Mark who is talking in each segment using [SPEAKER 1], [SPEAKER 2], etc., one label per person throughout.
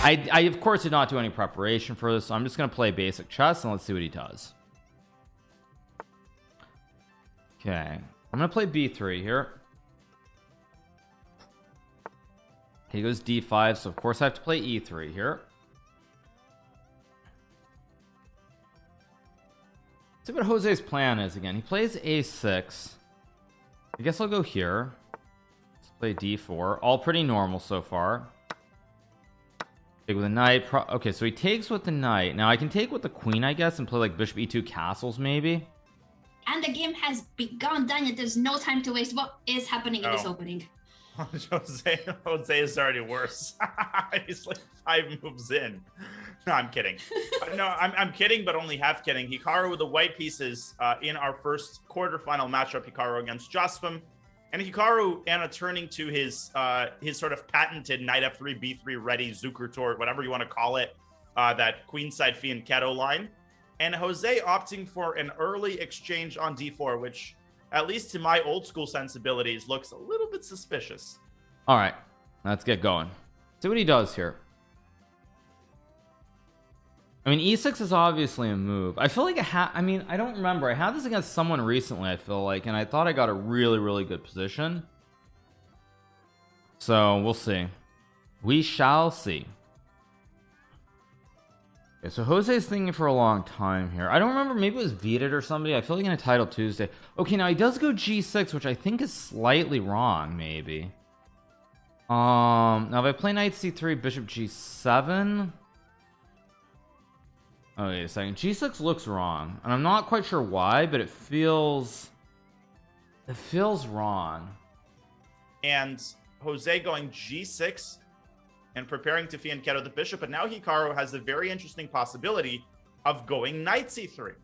[SPEAKER 1] I of course did not do any preparation for this, so I'm just gonna play basic chess and let's see what he does. Okay, I'm gonna play b3 here. He goes d5, so of course I have to play e3 here. Let's see what Jose's plan is again. He plays a6. I guess I'll go here. Let's play d4. All pretty normal so far. Take with a knight. Okay, so he takes with the knight. Now I can take with the queen, I guess, and play like bishop e2 castles maybe.
[SPEAKER 2] And the game has begun, Daniel. There's no time to waste. What is happening in this opening?
[SPEAKER 3] Jose is already worse. He's like 5 moves in. No, I'm kidding. No, I'm kidding, but only half kidding. Hikaru with the white pieces in our first quarterfinal matchup. Hikaru against Jospem, and Hikaru turning to his sort of patented knight f3 b3 ready Zucker tort, whatever you want to call it, that queenside fianchetto line, and Jose opting for an early exchange on d4, which, at least to my old school sensibilities, looks a little bit suspicious.
[SPEAKER 1] All right, let's get going. See what he does here. I mean, e6 is obviously a move. I feel like I mean, I don't remember. I had this against someone recently, I feel like, and I thought I got a really, really good position. So we'll see. We shall see. Okay, so Jose's thinking for a long time here. I don't remember, maybe it was Vieted or somebody. I feel like in a title Tuesday. Okay, now he does go g6, which I think is slightly wrong, maybe. Now if I play knight c3, bishop g7. Oh, wait a second. G6 looks wrong, and I'm not quite sure why, but it feels wrong.
[SPEAKER 3] And Jose going g6 and preparing to fianchetto the bishop, but now Hikaru has the very interesting possibility of going knight c3.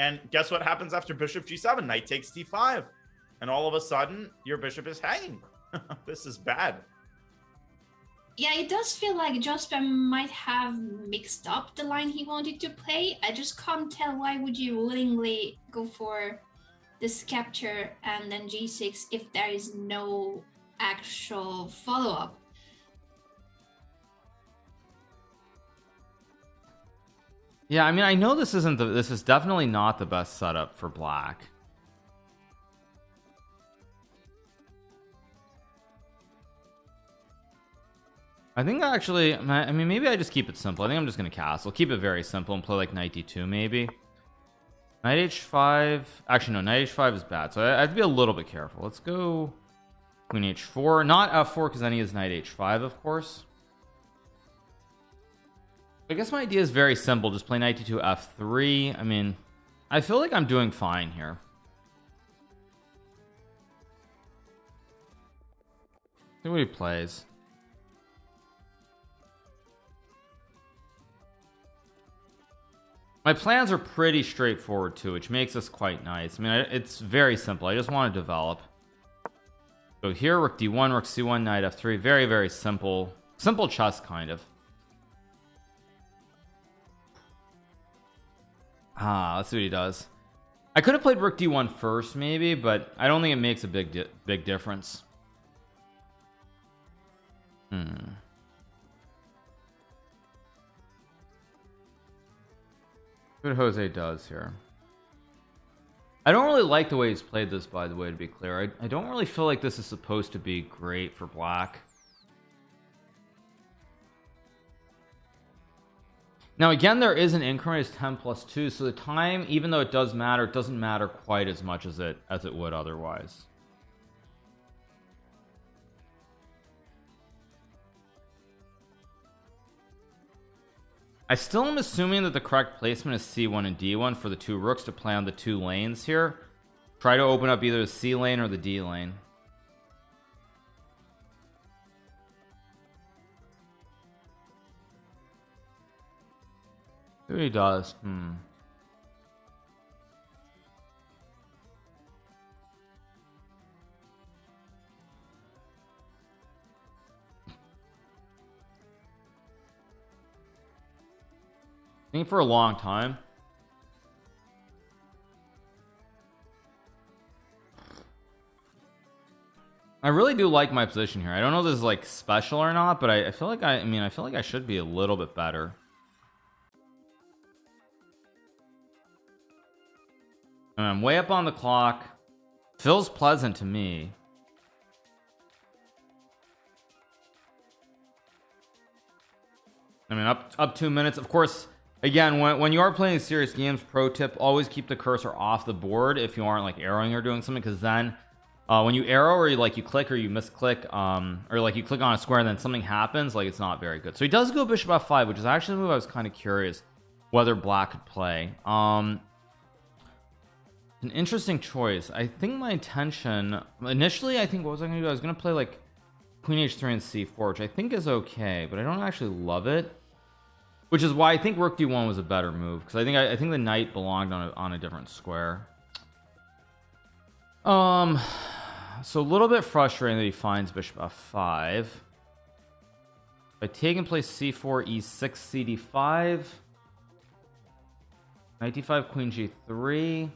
[SPEAKER 3] And guess what happens after bishop g7? Knight takes d5, and all of a sudden your bishop is hanging. This is bad.
[SPEAKER 2] Yeah, it does feel like Jospem might have mixed up the line he wanted to play. I just can't tell why would you willingly go for this capture and then g6 if there is no actual follow-up.
[SPEAKER 1] Yeah, I mean, I know this is definitely not the best setup for black. I think actually, I mean, maybe I just keep it simple. I think I'm just going to castle. Keep it very simple and play like knight d2 maybe. Knight h5. Actually, no, knight h5 is bad. So I have to be a little bit careful. Let's go queen h4. Not f4 because then he has knight h5, of course. I guess my idea is very simple. Just play knight d2 f3. I mean, I feel like I'm doing fine here. See what he plays. My plans are pretty straightforward too, which makes this quite nice. I mean, it's very simple. I just want to develop. So here, rook d1, rook c1, knight f3. Very, very simple chess kind of. Let's see what he does. I could have played rook d1 first maybe, but I don't think it makes a big difference. What Jose does here. I don't really like the way he's played this, by the way, to be clear. I don't really feel like this is supposed to be great for black. Now again, there is an increment, it's 10 plus 2, so the time, even though it does matter, it doesn't matter quite as much as it would otherwise. I still am assuming that the correct placement is c1 and d1 for the two rooks to play on the two lanes here. Try to open up either the c lane or the d lane. See what he does. I think for a long time. I really do like my position here. I don't know if this is like special or not, but I feel like I mean I feel like I should be a little bit better. And I'm way up on the clock. Feels pleasant to me. I mean, up 2 minutes. Of course, again, when you are playing serious games, pro tip: always keep the cursor off the board if you aren't like arrowing or doing something, because then when you arrow or you click or you misclick, or like you click on a square and then something happens, like it's not very good. So he does go bishop f5, which is actually the move I was kind of curious whether black could play. An interesting choice. I think my intention initially, I think, what was I gonna do? I was gonna play like queen h3 and c4, which I think is okay, but I don't actually love it, which is why I think rook d1 was a better move, because I think the knight belonged on a different square. So a little bit frustrating that he finds bishop f5. If I take and play c4, e6, cd5, knight d5, queen g3.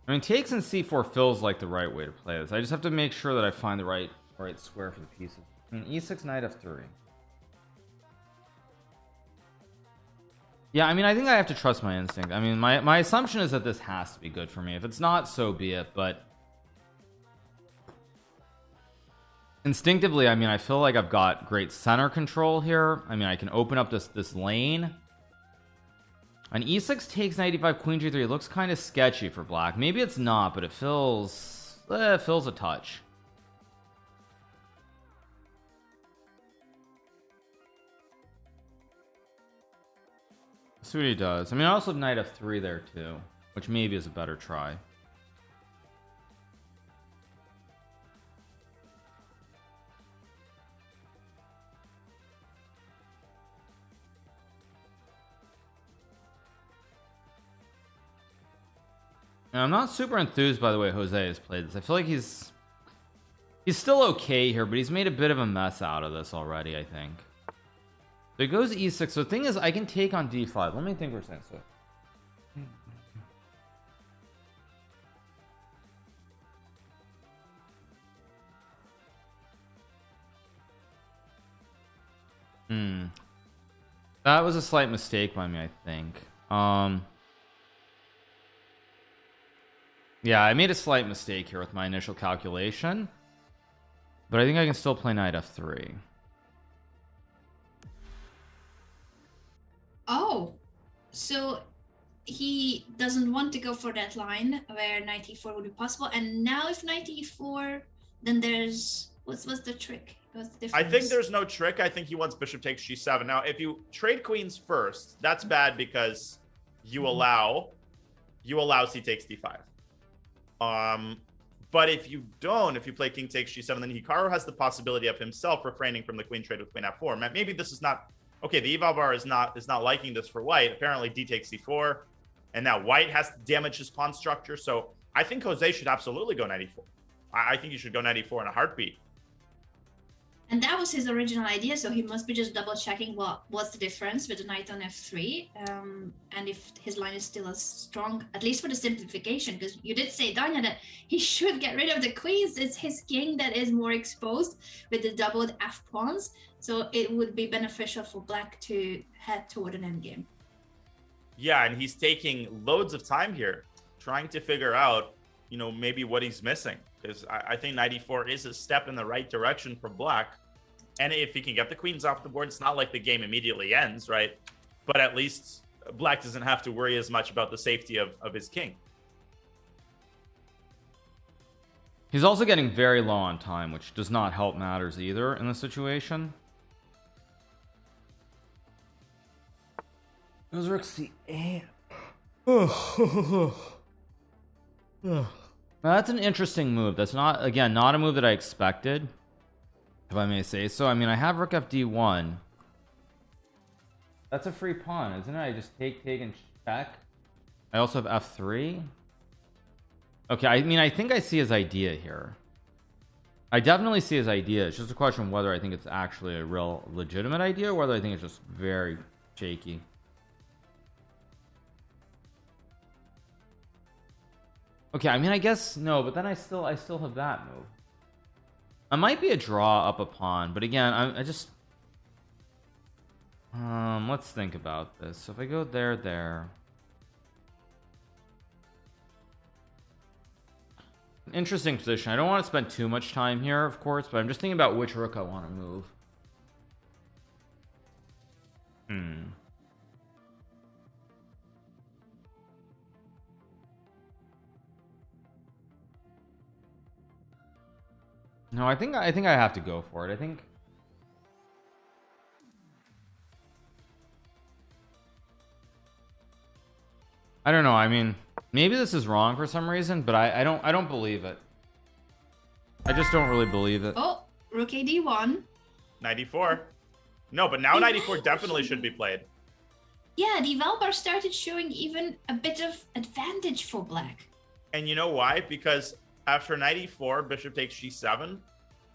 [SPEAKER 1] I mean, takes and c4 feels like the right way to play this. I just have to make sure that I find the right square for the pieces. I mean, e6, knight f3. Yeah, I mean, I think I have to trust my instinct. I mean, my assumption is that this has to be good for me. If it's not, so be it. But instinctively, I mean, I feel like I've got great center control here. I mean, I can open up this lane. An e6 takes knight d5, queen g3. It looks kind of sketchy for black. Maybe it's not, but it feels a touch. Let's see what he does. I mean, I also have knight f3 there too, which maybe is a better try. And I'm not super enthused by the way Jose has played this. I feel like he's still okay here, but he's made a bit of a mess out of this already, I think. So he goes e6. So the thing is, I can take on d5. Let me think for a second. That was a slight mistake by me, I think. Yeah, I made a slight mistake here with my initial calculation, but I think I can still play knight f3.
[SPEAKER 2] Oh, so he doesn't want to go for that line where knight e4 would be possible, and now if knight e4, then there's what's the trick? What's the difference?
[SPEAKER 3] I think there's no trick. I think he wants bishop takes g7. Now, if you trade queens first, that's bad because you allow c takes d5. But if you don't, if you play king takes g7, then Hikaru has the possibility of himself refraining from the queen trade with queen f4. Maybe this is not okay. The eval bar is not liking this for white. Apparently, d takes c4, and now white has to damage his pawn structure. So I think Jose should absolutely go knight e4. I think you should go knight e4 in a heartbeat.
[SPEAKER 2] And that was his original idea, so he must be just double checking what's the difference with the knight on f3, and if his line is still as strong, at least for the simplification, because you did say, Danya, that he should get rid of the queens. It's his king that is more exposed with the doubled f pawns, so it would be beneficial for black to head toward an endgame.
[SPEAKER 3] Yeah, and he's taking loads of time here, trying to figure out, maybe what he's missing, because I think knight e4 is a step in the right direction for black. And if he can get the queens off the board, it's not like the game immediately ends, right? But at least black doesn't have to worry as much about the safety of his king.
[SPEAKER 1] He's also getting very low on time, which does not help matters either in this situation. Goes rook c8. Now that's an interesting move. That's not a move that I expected, if I may say so. I mean, I have rook fd1. That's a free pawn, isn't it? I just take and check. I also have f3. Okay, I mean, I think I see his idea here. I definitely see his idea. It's just a question of whether I think it's actually a real legitimate idea or whether I think it's just very shaky. Okay, I mean, I guess no, but then I still have that move. I might be a draw up a pawn, but again, I just let's think about this. So if I go there, interesting position. I don't want to spend too much time here, of course, but I'm just thinking about which rook I want to move. No, I think I have to go for it. I don't know. I mean, maybe this is wrong for some reason, but I don't believe it. I just don't really believe it.
[SPEAKER 2] Oh, rook ad1.
[SPEAKER 3] 94. No, but now 94 definitely should be played.
[SPEAKER 2] Yeah, the Valbar started showing even a bit of advantage for black.
[SPEAKER 3] And you know why? Because after 94, bishop takes g7.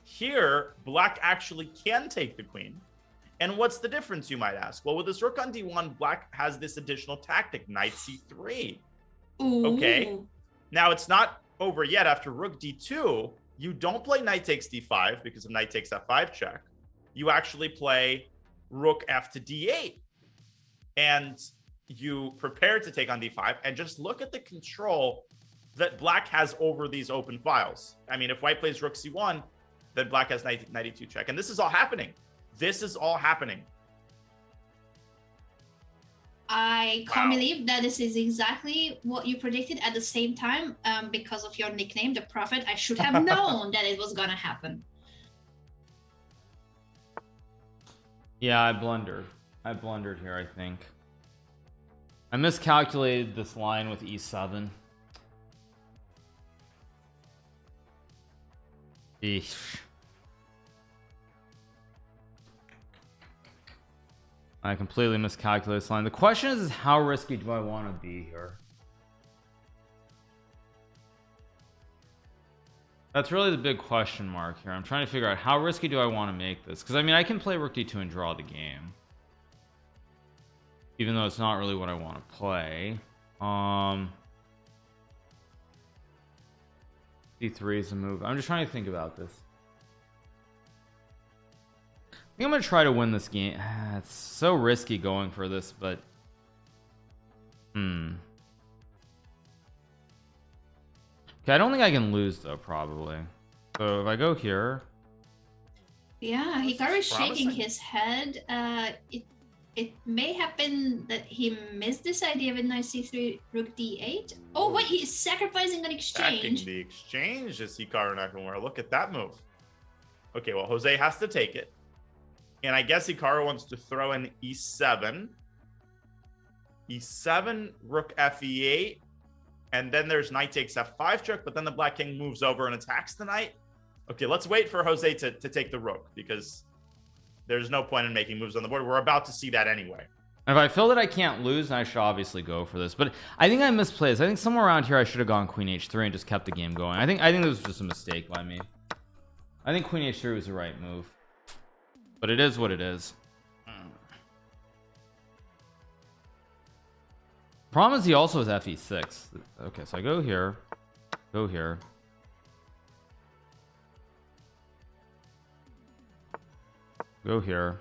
[SPEAKER 3] Here, black actually can take the queen. And what's the difference, you might ask? Well, with this rook on d1, black has this additional tactic, knight c3.
[SPEAKER 2] Ooh.
[SPEAKER 3] Okay. Now, it's not over yet. After rook d2, you don't play knight takes d5 because of knight takes f5 check. You actually play rook f to d8. And you prepare to take on d5. And just look at the control that black has over these open files. I mean, if white plays rook c1, then black has knight e2 check. And this is all happening. This is all happening.
[SPEAKER 2] I can't believe that this is exactly what you predicted at the same time. Because of your nickname, the Prophet, I should have known that it was gonna happen.
[SPEAKER 1] Yeah, I blundered here, I think. I miscalculated this line with e7. Eesh. I completely miscalculated this line. The question is how risky do I want to be here? That's really the big question mark here. I'm trying to figure out how risky do I want to make this, because I mean I can play rook d2 and draw the game, even though it's not really what I want to play. d3 is a move. I'm just trying to think about this. I think I'm gonna try to win this game. It's so risky going for this, but okay, I don't think I can lose though, probably. So if I go here,
[SPEAKER 2] yeah, Hikaru is shaking his head. It may have been that he missed this idea with knight c3 rook d8. Oh wait, he's sacrificing an exchange.
[SPEAKER 3] Stacking the exchange is Hikaru Nakamura. Look at that move. Okay, well, Jose has to take it. And I guess Hikaru wants to throw in e7. e7, rook fe8. And then there's knight takes f5 check, but then the black king moves over and attacks the knight. Okay, let's wait for Jose to take the rook, because there's no point in making moves on the board. We're about to see that anyway.
[SPEAKER 1] And if I feel that I can't lose, then I should obviously go for this. But I think I misplaced this. I think somewhere around here I should have gone queen h3 and just kept the game going. I think this was just a mistake by me. I think queen h3 was the right move. But it is what it is. Problem is he also has fe6. Okay, so I go here, go here. Go here.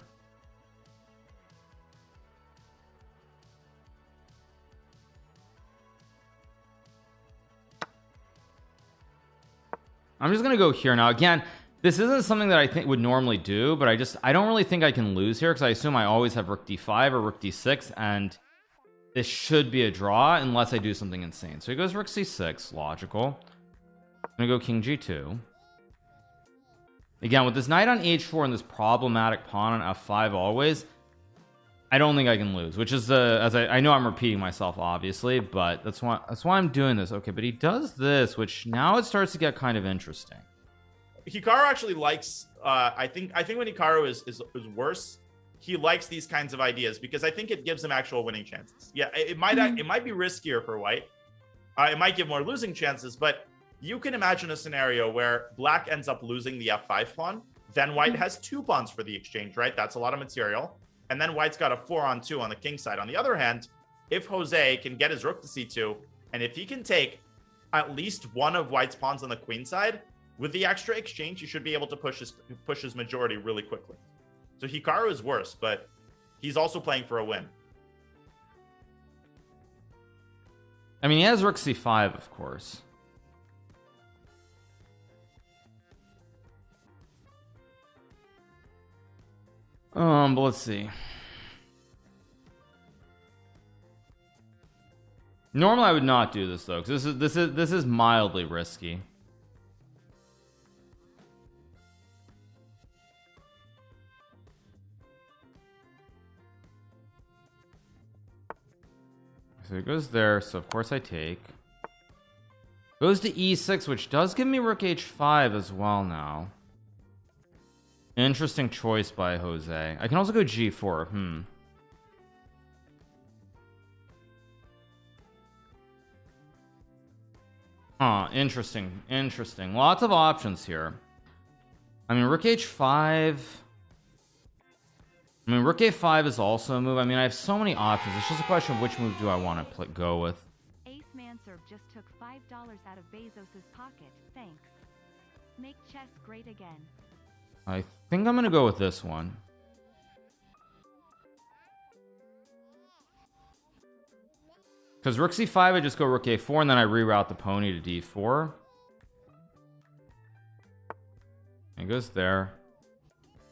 [SPEAKER 1] I'm just gonna go here now. Again, this isn't something that I think would normally do, but I don't really think I can lose here, because I assume I always have rook d5 or rook d6, and this should be a draw unless I do something insane. So he goes rook c6, logical. I'm gonna go king g2. Again, with this knight on h4 and this problematic pawn on f5 always, I don't think I can lose, which is as I know I'm repeating myself obviously, but that's why I'm doing this. Okay, but he does this, which now it starts to get kind of interesting.
[SPEAKER 3] Hikaru actually likes I think when Hikaru is worse, he likes these kinds of ideas, because I think it gives him actual winning chances. Yeah, it might be riskier for white. It might give more losing chances, but you can imagine a scenario where black ends up losing the f5 pawn, then white has 2 pawns for the exchange, right? That's a lot of material. And then white's got a 4-on-2 on the king side. On the other hand, if Jose can get his rook to c2, and if he can take, at least one of white's pawns on the queen side. With the extra exchange, you should be able to push his majority really quickly. So Hikaru is worse, but he's also playing for a win.
[SPEAKER 1] I mean, he has rook c5, of course. But let's see. Normally I would not do this though, because this is mildly risky. So it goes there, so of course I take. Goes to e6, which does give me rook h5 as well now. Interesting choice by Jose. I can also go g4. Interesting. Interesting. Lots of options here. I mean, rook h5. I mean, rook a5 is also a move. I mean, I have so many options. It's just a question of which move do I want to go with.
[SPEAKER 4] Ace Manserv just took $5 out of Bezos's pocket. Thanks. Make chess great again.
[SPEAKER 1] I think I'm going to go with this one. Because rook c5, I just go rook a4, and then I reroute the pony to d4. It goes there.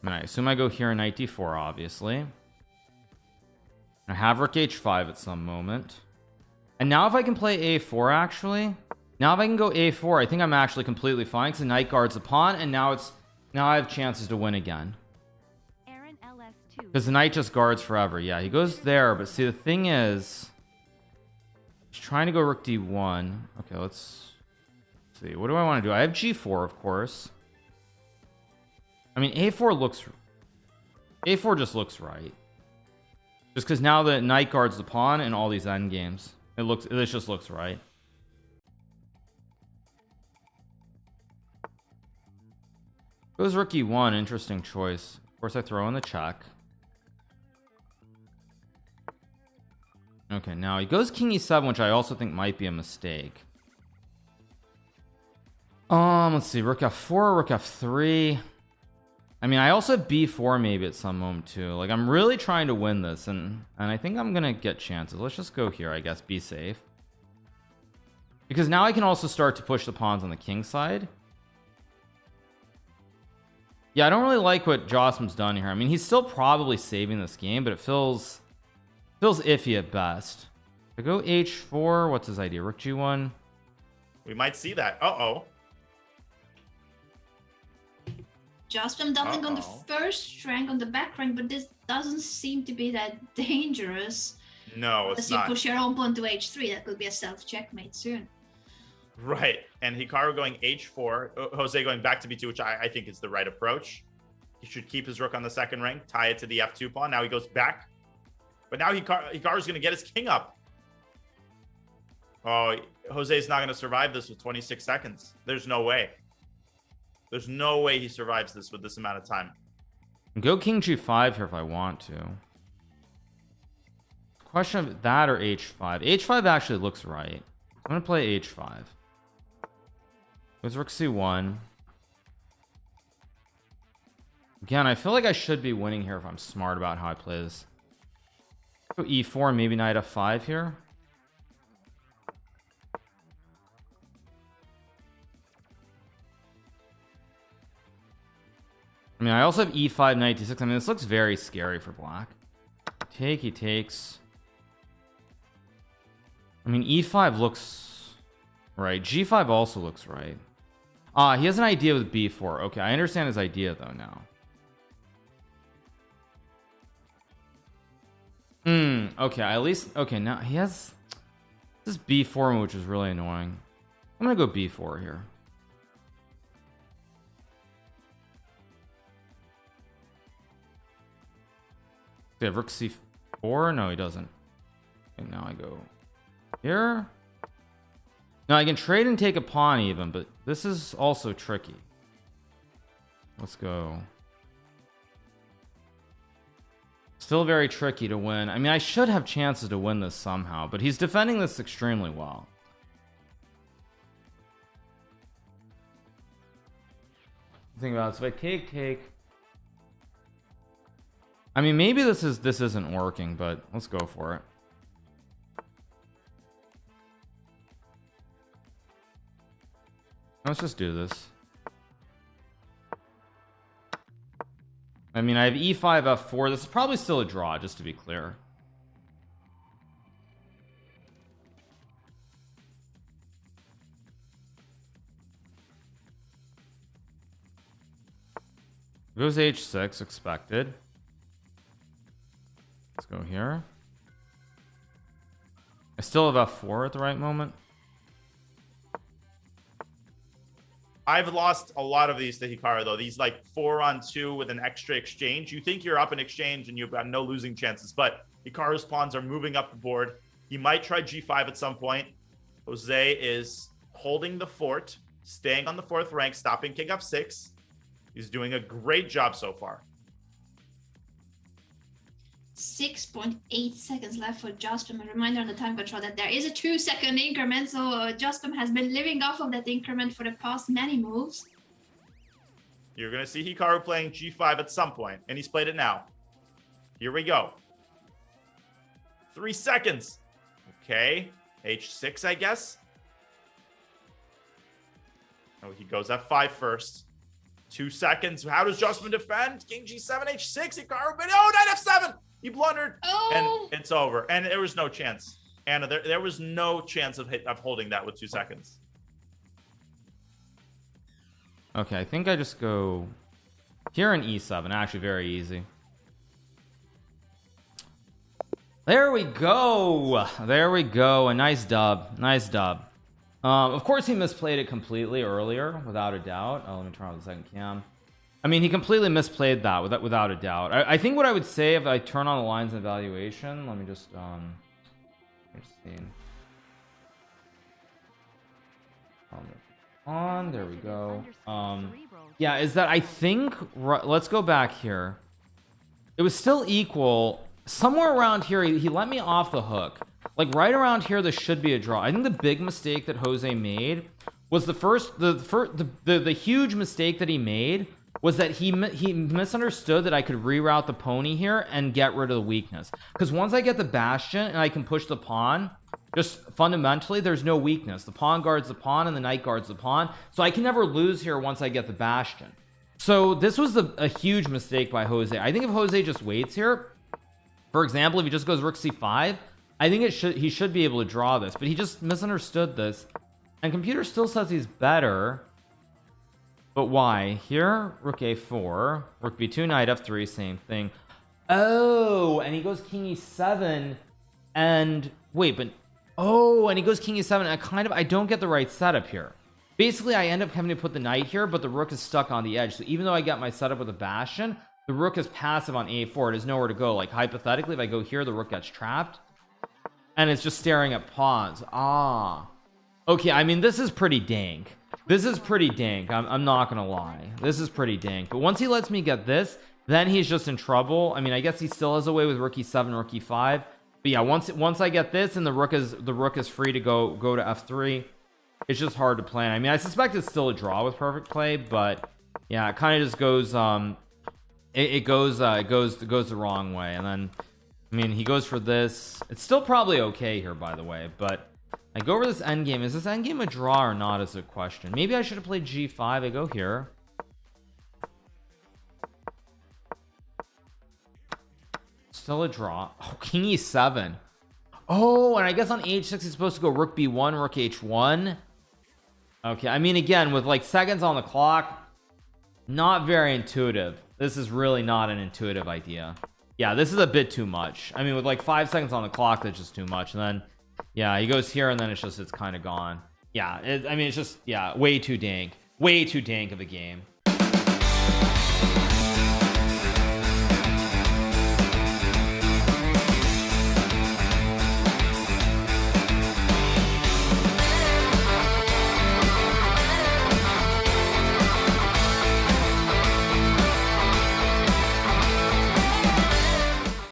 [SPEAKER 1] I mean, I assume I go here in knight d4, obviously. I have rook h5 at some moment. And now if I can play a4, actually. Now if I can go a4, I think I'm actually completely fine, because the knight guards the pawn, and now I have chances to win again. Because the knight just guards forever. Yeah, he goes there, but see, the thing is... he's trying to go rook d1. Okay, let's see. What do I want to do? I have g4, of course. I mean, a4 just looks right. Just because now the knight guards the pawn in all these endgames. This just looks right. Goes rook e1, interesting choice. Of course I throw in the check. Okay, now he goes king e7, which I also think might be a mistake. Let's see, rook f4, rook f3. I mean, I also have b4 maybe at some moment too. Like, I'm really trying to win this, and I think I'm gonna get chances. Let's just go here, I guess, be safe. Because now I can also start to push the pawns on the king side. Yeah, I don't really like what Jospem's done here. I mean, he's still probably saving this game, but it feels iffy at best. I go h4. What's his idea? Rook g1.
[SPEAKER 3] We might see that. Uh-oh.
[SPEAKER 2] Jospem doubling on the first rank on the back rank, but this doesn't seem to be that dangerous.
[SPEAKER 3] No, it's
[SPEAKER 2] Unless
[SPEAKER 3] not.
[SPEAKER 2] you push your own pawn to h3, that could be a self-checkmate soon.
[SPEAKER 3] Right, and Hikaru going h4, Jose going back to b2, which I think is the right approach. He should keep his rook on the second rank, tie it to the f2 pawn. Now he goes back, but now Hikaru's going to get his king up. Oh, Jose's not going to survive this with 26 seconds. There's no way. There's no way he survives this with this amount of time.
[SPEAKER 1] Go king g5 here if I want to. Question of that or h5. H5 actually looks right. I'm going to play h5. Goes rook c1. Again, I feel like I should be winning here if I'm smart about how I play this. Go e4, maybe knight f5 here. I mean, I also have e5, knight d6. I mean, this looks very scary for black. Take, he takes. I mean, e5 looks right. G5 also looks right. He has an idea with b4. Okay, I understand his idea, though, now. Okay, at least... okay, now he has this b4 move, which is really annoying. I'm gonna go b4 here. Okay, rook c4? No, he doesn't. Okay, now I go here. Now I can trade and take a pawn even, but this is also tricky. Let's go. Still very tricky to win. I mean, I should have chances to win this somehow, but he's defending this extremely well. Think about it. So if I take, I mean, maybe this isn't working, but let's go for it. Let's just do this. I mean, I have e5 f4. This is probably still a draw, just to be clear. Goes h6, expected. Let's go here. I still have f4 at the right moment.
[SPEAKER 3] I've lost a lot of these to Hikaru though. These like 4-on-2 with an extra exchange. You think you're up in exchange and you've got no losing chances, but Hikaru's pawns are moving up the board. He might try g5 at some point. Jose is holding the fort, staying on the 4th rank, stopping king f6. He's doing a great job so far.
[SPEAKER 2] 6.8 seconds left for Jospem. A reminder on the time control that there is a 2-second increment, so Jospem has been living off of that increment for the past many moves.
[SPEAKER 3] You're going to see Hikaru playing g5 at some point, and he's played it now. Here we go. 3 seconds. Okay, h6, I guess. Oh, he goes f5 first. 2 seconds. How does Jospem defend? King g7, h6, Hikaru, but oh, knight f7. He blundered,
[SPEAKER 2] Oh.
[SPEAKER 3] and it's over. And there was no chance. Anna, there was no chance of holding that with 2 seconds.
[SPEAKER 1] Okay, I think I just go here in e7. Actually, very easy. There we go. There we go. A nice dub. Nice dub. Of course, he misplayed it completely earlier, without a doubt. Oh, let me turn on the second cam. I mean, he completely misplayed that without a doubt. I think what I would say if I turn on the lines and evaluation, let me just see. On, there we go. Yeah, is that I think let's go back here. It was still equal somewhere around here. He let me off the hook. Like right around here, this should be a draw. I think the big mistake that Jose made was the huge mistake that he made was that he misunderstood that I could reroute the pony here and get rid of the weakness. Because once I get the bastion and I can push the pawn, just fundamentally, there's no weakness. The pawn guards the pawn and the knight guards the pawn. So I can never lose here once I get the bastion. So this was a huge mistake by Jose. I think if Jose just waits here, for example, if he just goes rook c5, I think he should be able to draw this, but he just misunderstood this. And computer still says he's better. But why? Here, rook a4, rook b2, knight f3, same thing. Oh, and he goes king e7, and wait, but oh, and he goes king e7, and I don't get the right setup here. Basically, I end up having to put the knight here, but the rook is stuck on the edge. So even though I get my setup with a bastion, the rook is passive on a4. It has nowhere to go. Like hypothetically, if I go here, the rook gets trapped, and it's just staring at pawns. Ah, okay. I mean, this is pretty dank. This is pretty dank. I'm not gonna lie. This is pretty dank. But once he lets me get this, then he's just in trouble. I mean, I guess he still has a way with rook e7, rook e5. But yeah, once I get this and the rook is free to go to f3, it's just hard to plan. I mean, I suspect it's still a draw with perfect play, but yeah, it kind of just goes it goes the wrong way. And then I mean, he goes for this. It's still probably okay here, by the way, but I go over this endgame. Is this endgame a draw or not is a question. Maybe I should have played g5. I go here. Still a draw. Oh, king e7. Oh, and I guess on h6 he's supposed to go rook b1, rook h1. Okay, I mean, again, with like seconds on the clock, not very intuitive. This is really not an intuitive idea. Yeah, this is a bit too much. I mean, with like 5 seconds on the clock, that's just too much. And then yeah, he goes here and then it's kind of gone. Yeah, I mean, it's just, yeah, way too dank of a game.